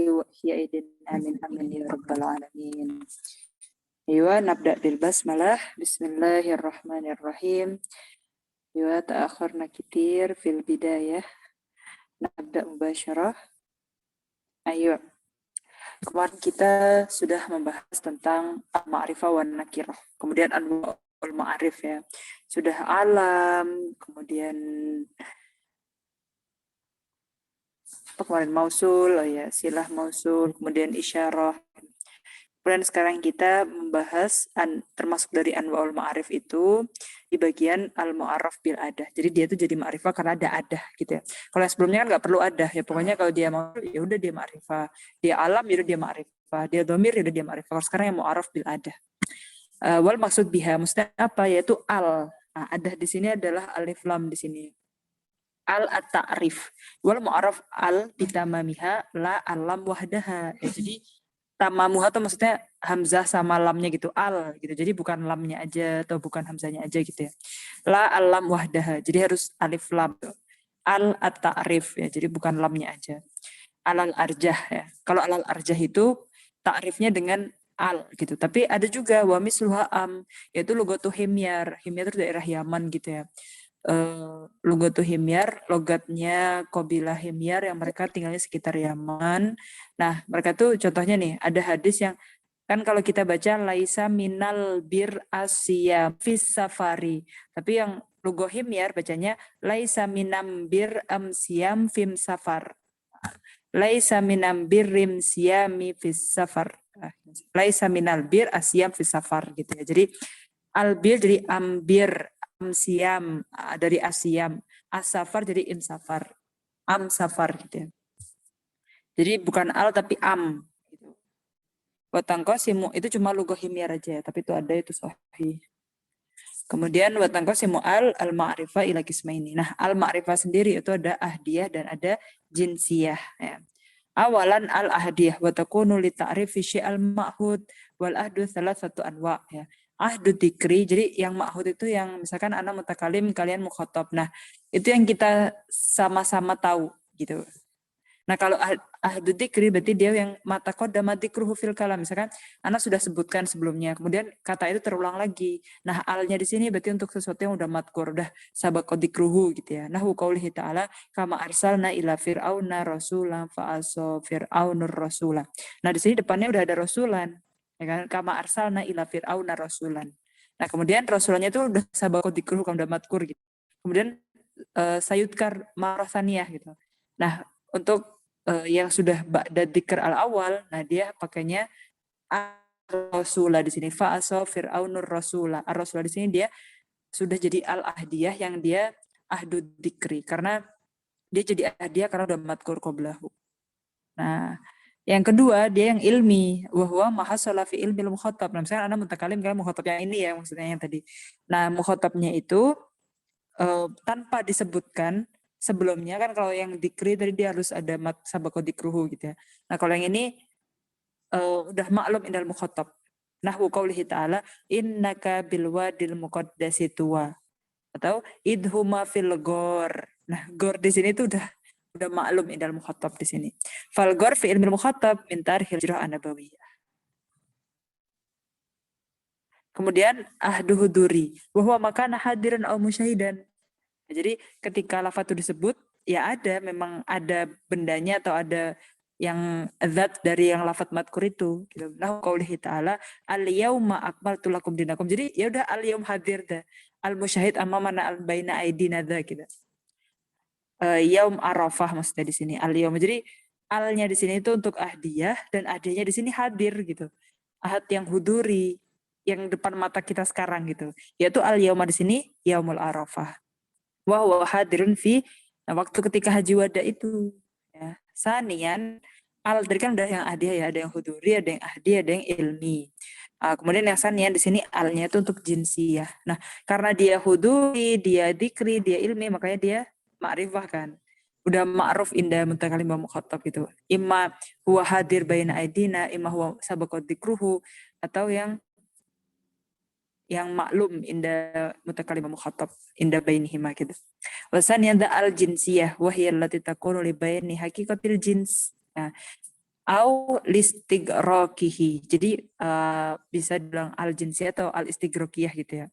وإحيى أيدينا آمين آمين يا رب العالمين. أيوة نبدأ بالبسملة. بسم الله الرحمن الرحيم. أيوة تأخرنا كتير في البداية. نبدأ مباشرة. Ayo, kemarin kita sudah membahas tentang al-ma'rifah wa nakirah. Kemudian anwa'ul ma'arif ya. Sudah alam, kemudian apa kemarin mausul, oh ya, silah mausul, kemudian isyarah. Kemudian sekarang kita membahas termasuk dari anwa'ul ma'arif itu di bagian al-mu'arraf bil adah. Jadi dia itu jadi ma'rifah karena ada adah gitu ya. Kalau yang sebelumnya kan nggak perlu adah ya. Pokoknya kalau dia mau ya udah dia ma'rifah. Dia alam ya udah dia ma'rifah. Dia dhamir ya udah dia ma'rifah. Kalau sekarang yang mu'arraf bil adah. Wal maksud biha maksudnya apa? Yaitu al. Nah, adah di sini adalah alif lam di sini. Al at-ta'rif. Wal mu'arraf al bitamamiha la alam wahdaha. Ya, jadi tamamuha itu maksudnya hamzah sama lamnya gitu, al gitu. Jadi bukan lamnya aja atau bukan hamzahnya aja gitu ya. La alam wahdaha. Jadi harus alif lam. Al at-ta'rif ya. Jadi bukan lamnya aja. Alal arjah ya. Kalau alal arjah itu ta'rifnya dengan al gitu. Tapi ada juga wa misluha yaitu lugatu himyar. Himyar itu daerah Yaman gitu ya. Lugatu himyar, logatnya kabilah himyar yang mereka tinggalnya sekitar Yaman. Nah, mereka tuh contohnya nih, ada hadis yang kan kalau kita baca laisa minal bir asya fis safari. Tapi yang lugo himyar bacanya laisa minam bir amsiyam fim safar. Laisa minam birrim siyami fis safar. Laisa minal bir asyam fis safar gitu ya. Jadi albir jadi ambir, amsiam dari asyam, asafar jadi insafar, amsafar gitu ya. Jadi bukan al tapi am gitu. Watangqasimu itu cuma lugah himyar aja, tapi itu ada itu sahih. Kemudian watangqasimu al-ma'rifah ila qismaini. Nah, al-ma'rifah sendiri itu ada ahdiyah dan ada jinsiyah ya. Awalan al-ahdiyah wa takunu li ta'rifi syai'al ma'hud wal ahdu thalathatu anwa' ya. Ahdu dzikri, jadi yang ma'hud itu yang misalkan ana mutakalim, kalian mukhatab. Nah, itu yang kita sama-sama tahu gitu. Nah, kalau ahdu dzikri berarti dia yang mata qaddama dzikruhu fil kalam. Misalkan ana sudah sebutkan sebelumnya, kemudian kata itu terulang lagi. Nah, alnya di sini berarti untuk sesuatu yang udah madkur, udah sabaqa dzikruhu gitu ya. Nahu qaulihi ta'ala kama arsalna ila fir'auna rasulan fa asa fir'aunur rasula. Nah, di sini depannya udah ada rasulan. Ya kan? Kama arsalna ila fir'auna rasulan. Nah, kemudian rasulannya itu udah sabaqa dzikruhu kan udah madkur gitu. Kemudian sayudkar marasaniyah gitu. Nah, untuk yang sudah ba'da dzikr al-awal, nah dia pakainya ar-rasulah di sini. Fa'asa fir'aunur rasulah. Ar-rasulah di sini dia sudah jadi al-ahdiyah yang dia ahdu dzikri karena dia jadi ahdiyah karena udah madkur qablahu. Nah, yang kedua dia yang ilmi, wahwa mahasala fi ilmil mukhatab. Nah, misalnya Anda mutakalim kan mukhatab yang ini ya maksudnya yang tadi. Nah, mukhatabnya itu tanpa disebutkan sebelumnya kan kalau yang dikri tadi dia harus ada sabaqa dikruhu gitu ya. Nah, kalau yang ini udah maklum indal mukhatab. Nahwu qaulihi ta'ala innaka bil wadil muqaddasi tuwa atau idhuma fil ghor. Nah, ghor di sini tuh udah maklum indal mukhatab di sini. Fal ghor fi ilmil mukhatab min tarihil hijrah an-nabawiyah. Kemudian ahdu huduri bahwa makana hadiran au musyahidan. Jadi ketika lafaz itu disebut ya ada memang ada bendanya atau ada yang zat dari yang lafaz madkur itu gitu. Nah qaulihi ta'ala al-yauma akmaltu lakum dinakum. Jadi ya udah al-yaum hadir dah. Al-musyahid amamana al-baina aidina dah gitu. Yaum Arafah maksudnya di sini al-yaum. Jadi alnya di sini itu untuk ahdiyah dan ahdiyahnya di sini hadir gitu. Ahad yang huduri yang depan mata kita sekarang gitu. Yaitu al-yauma di sini yaumul Arafah. Wa huwa hadirun fi waktu ketika haji wada itu ya. Sanian al tadi kan ada yang ahdiyah ya, ada yang huduri, ada yang ahdiyah, ada yang ilmi. Kemudian yang sanian di sini alnya itu untuk jinsiyah. Nah, karena dia huduri, dia dikri, dia ilmi, makanya dia ma'rifah kan. Udah ma'ruf inda mutakalim wa mukhatab gitu. Imma huwa hadir baina aidina, imma huwa sabaqa dzikruhu atau yang maklum inda mutakalim mukhatab inda bainihima gitu. Wasan yang al jinsiyah wa hiya allati takunu li baini haqiqatil jins. Nah, au listighraqihi. Jadi bisa dibilang al-jinsiyah atau al-istighraqiyah gitu ya.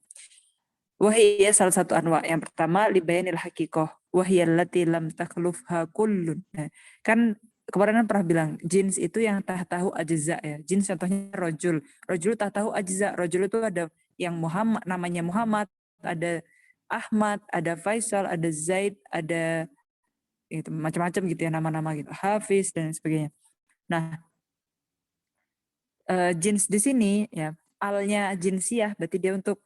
Wahiyya salah satu anwa. Yang pertama libayanil haqiqah. Wahiyya allati lam takhlufha kullun. Nah, kan kemarin kan pernah bilang jins itu yang tahu ajza ya. Jins contohnya rojul. Rojul tahu ajza. Rojul itu ada yang Muhammad, namanya Muhammad, ada Ahmad, ada Faisal, ada Zaid, ada itu macam-macam gitu ya nama-nama gitu. Hafiz dan sebagainya. Nah, jins di sini ya alnya jinsiyah berarti dia untuk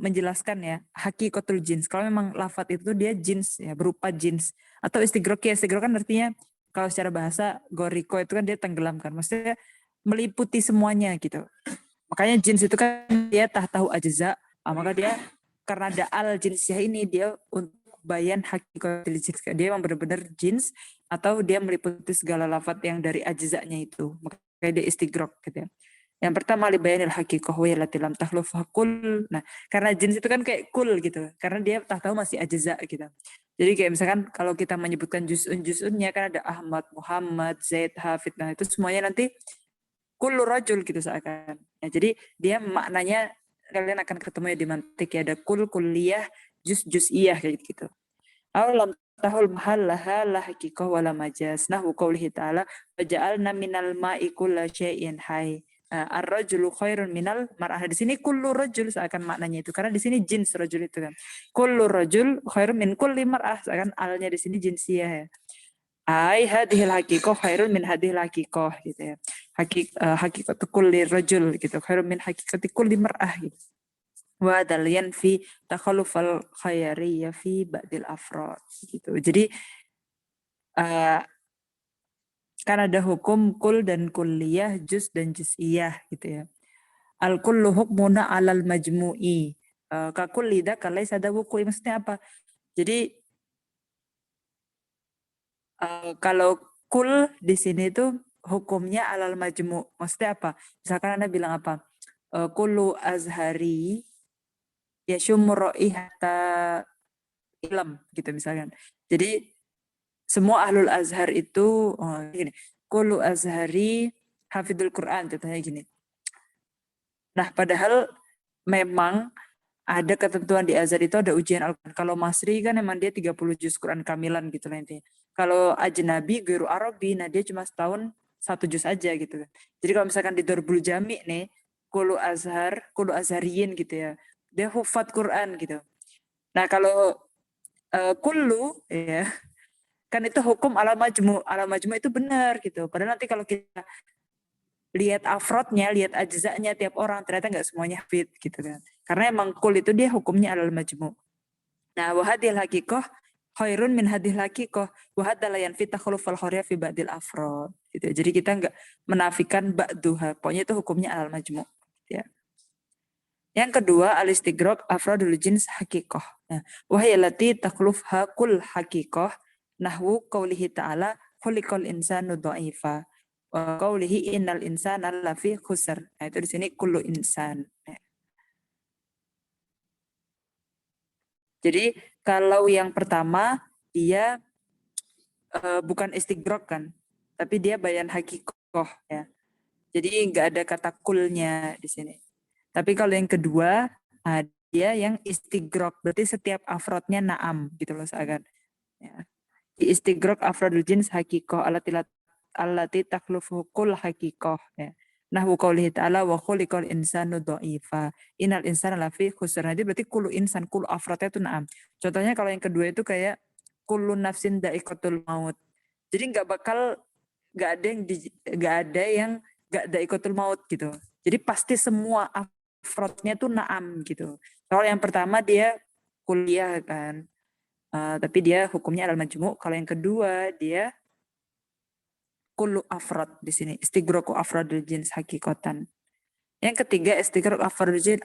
menjelaskan ya hakikatul jins. Kalau memang lafat itu dia jins ya berupa jins atau istighraq ya istighraq kan artinya kalau secara bahasa goriko itu kan dia tenggelamkan. Maksudnya meliputi semuanya gitu. Makanya jins itu kan dia tahu ajza, maka dia karena ada al jinsiyah ini dia untuk bayan hakikatul jins. Dia memang benar-benar jins atau dia meliputi segala lafat yang dari ajzanya itu. Makanya dia istighraq gitu ya. Yang pertama libayanil haqiqah wa allati lam takhlufha kull. Nah, karena jins itu kan kayak kul gitu. Karena dia tahu masih ajza gitu. Jadi kayak misalkan kalau kita menyebutkan juz'un-juz'unnya kan ada Ahmad, Muhammad, Zaid, Hafid. Nah, itu semuanya nanti kullu rajul gitu seakan. Ya, jadi dia maknanya kalian akan ketemu ya di mantik ya ada kulliyah, juz'iyah kayak gitu. Awalam tahul mahallaha la haqiqah wala majaz. Nahu qaulihi ta'ala wa ja'alna minal ma'i kulla syai'in hayy. Ar-rajulu khairun minal mar'ah. Di sini kullu rajul seakan maknanya itu karena di sini jins rajul itu kan. Kullu rajul khairun min kulli mar'ah seakan alnya di sini jinsiyah ya. Ai hadhil haqiqah khairun min hadhil haqiqah gitu ya. Haqiqatu kulli rajul gitu khairun min haqiqati kulli mar'ah gitu. Wa dalian fi takhallufal khayariyya fi ba'dil afrad gitu. Jadi kan ada hukum kul dan kulliyah, juz dan juz'iyah gitu ya. Al kullu hukmuna alal majmu'i. Ka kulli dzaka laisa ada wuqi. Maksudnya apa? Jadi kalau kul di sini itu hukumnya alal majmu'. Maksudnya apa? Misalkan Anda bilang apa? Kullu azhari yashummu raihata ilm gitu misalkan. Jadi semua ahlul azhar itu gini, kullu azhari hafidul Quran contohnya gini. Nah, padahal memang ada ketentuan di azhar itu ada ujian Al-Quran. Kalau Masri kan memang dia 30 juz Quran kamilan gitu lah intinya. Kalau ajnabi guru Arabi, nah dia cuma setahun 1 juz aja gitu kan. Jadi kalau misalkan di Darbul Jami nih, kullu azhariyin gitu ya. Dia hufat Quran gitu. Nah, kalau kullu ya kan itu hukum ala majmu itu benar gitu. Padahal nanti kalau kita lihat afrodnya, lihat ajzanya tiap orang ternyata nggak semuanya fit gitu kan. Karena emang kul itu dia hukumnya alal majmu. Nah, wahadil haqiqah khairun min hadil haqiqah wahadala yan fit takhlufal khariya fi ba'dil afrod gitu. Jadi kita nggak menafikan ba'duha. Pokoknya itu hukumnya alal majmu. Ya. Yang kedua al-istighraq afrodul jins haqiqah. Nah, wahayalati takhlufha kul haqiqah nahwu qaulihi ta'ala khuliqal insanu dha'ifa wa qaulihi innal insana lafi khusr. Nah, itu di sini kullu insan. Jadi kalau yang pertama dia bukan istighraq kan, tapi dia bayan hakikoh ya. Jadi nggak ada kata kulnya di sini. Tapi kalau yang kedua dia yang istighraq, berarti setiap afrodnya naam gitu loh seakan. Ya. Istighraq afrodul jins hakikoh allati takhlufu kul hakikoh ya. Nahwu qaulihi ta'ala wa khuliqal insanu dha'ifa. Innal insana lafi khusr. Jadi berarti kullu insan, kullu afrodnya itu naam. Contohnya kalau yang kedua itu kayak kullu nafsin da'iqatul maut. Jadi nggak ada yang nggak da'iqatul maut gitu. Jadi pasti semua afrodnya tuh naam gitu. Kalau yang pertama dia kuliah kan. Tapi dia hukumnya adalah majmu'. Kalau yang kedua dia kullu afrod di sini. Istighraqu afrodil jins hakikatan. Yang ketiga istighraq afrodil jins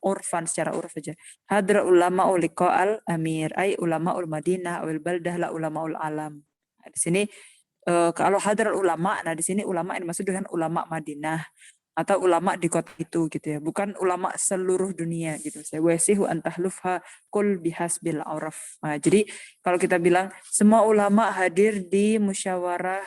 urfan secara urf aja. Hadra ulama uliqa al amir ay ulama ul madinah awil baldah la ulama ul alam. Nah, di sini kalau hadra ulama, nah di sini ulama ini maksud dengan ulama Madinah atau ulama di kota itu gitu ya, bukan ulama seluruh dunia gitu. Saya wasihu antahlufha kul bihasbil auraf. Nah, jadi kalau kita bilang semua ulama hadir di musyawarah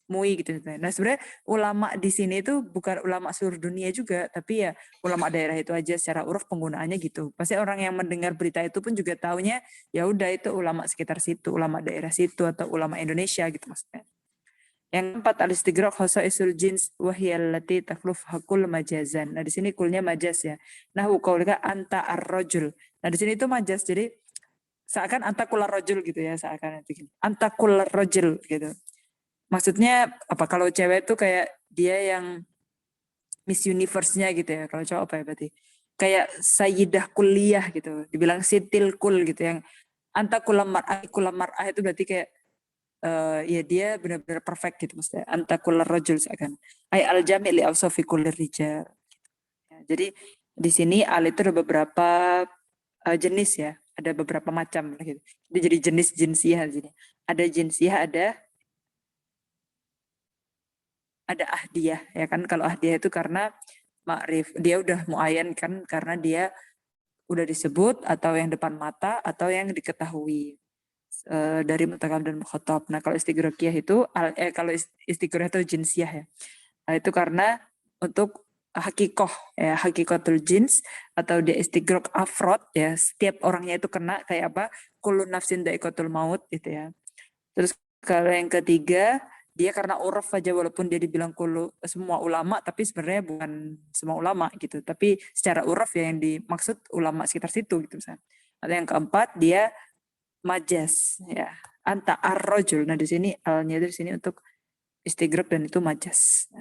MUI gitu. Nah, sebenarnya ulama di sini itu bukan ulama seluruh dunia juga, tapi ya ulama daerah itu aja secara uruf penggunaannya gitu. Pasti orang yang mendengar berita itu pun juga taunya ya udah itu ulama sekitar situ, ulama daerah situ atau ulama Indonesia gitu maksudnya. Yang keempat al-istighraq khasaisul jins wa hiya allati takluf hakul majazan. Nah, di sini kulnya majaz ya. Nah, qaulika anta ar-rajul. Nah, di sini itu majaz. Jadi seakan anta kular rajul gitu ya, seakan itu. Anta kular rajul gitu. Maksudnya apa, kalau cewek tuh kayak dia yang Miss Universe-nya gitu ya. Kalau cowok apa ya berarti? Kayak Sayyidah kuliah gitu. Dibilang sitil kul gitu, yang anta kulam mar'ah itu berarti kayak ya dia benar-benar perfect gitu maksudnya. Anta kular rajul seakan. Ay al jami' li awsafi kullir rijal. Ya, jadi di sini al itu ada beberapa jenis ya. Ada beberapa macam gitu. Jadi jenis jinsiah di sini. Ada jinsiah, ada ahdiyah ya kan. Kalau ahdiyah itu karena ma'rif, dia udah muayyan kan, karena dia udah disebut atau yang depan mata atau yang diketahui dari mutakalim dan mukhatab. Nah, kalau istighraqiyah itu kalau istighraq itu jinsiah ya. Nah, itu karena untuk hakikoh ya, hakikatul jins, atau dia istighraq afrod ya, setiap orangnya itu kena kayak apa? Kullu nafsin dha'iqatul maut gitu ya. Terus kalau yang ketiga, dia karena uruf aja, walaupun dia dibilang semua ulama, tapi sebenarnya bukan semua ulama gitu. Tapi secara uruf ya yang dimaksud ulama sekitar situ gitu misalnya. Atau yang keempat, dia majas ya. Anta ar-rajul. Nah, di sini alnya di sini untuk istighraq dan itu majas.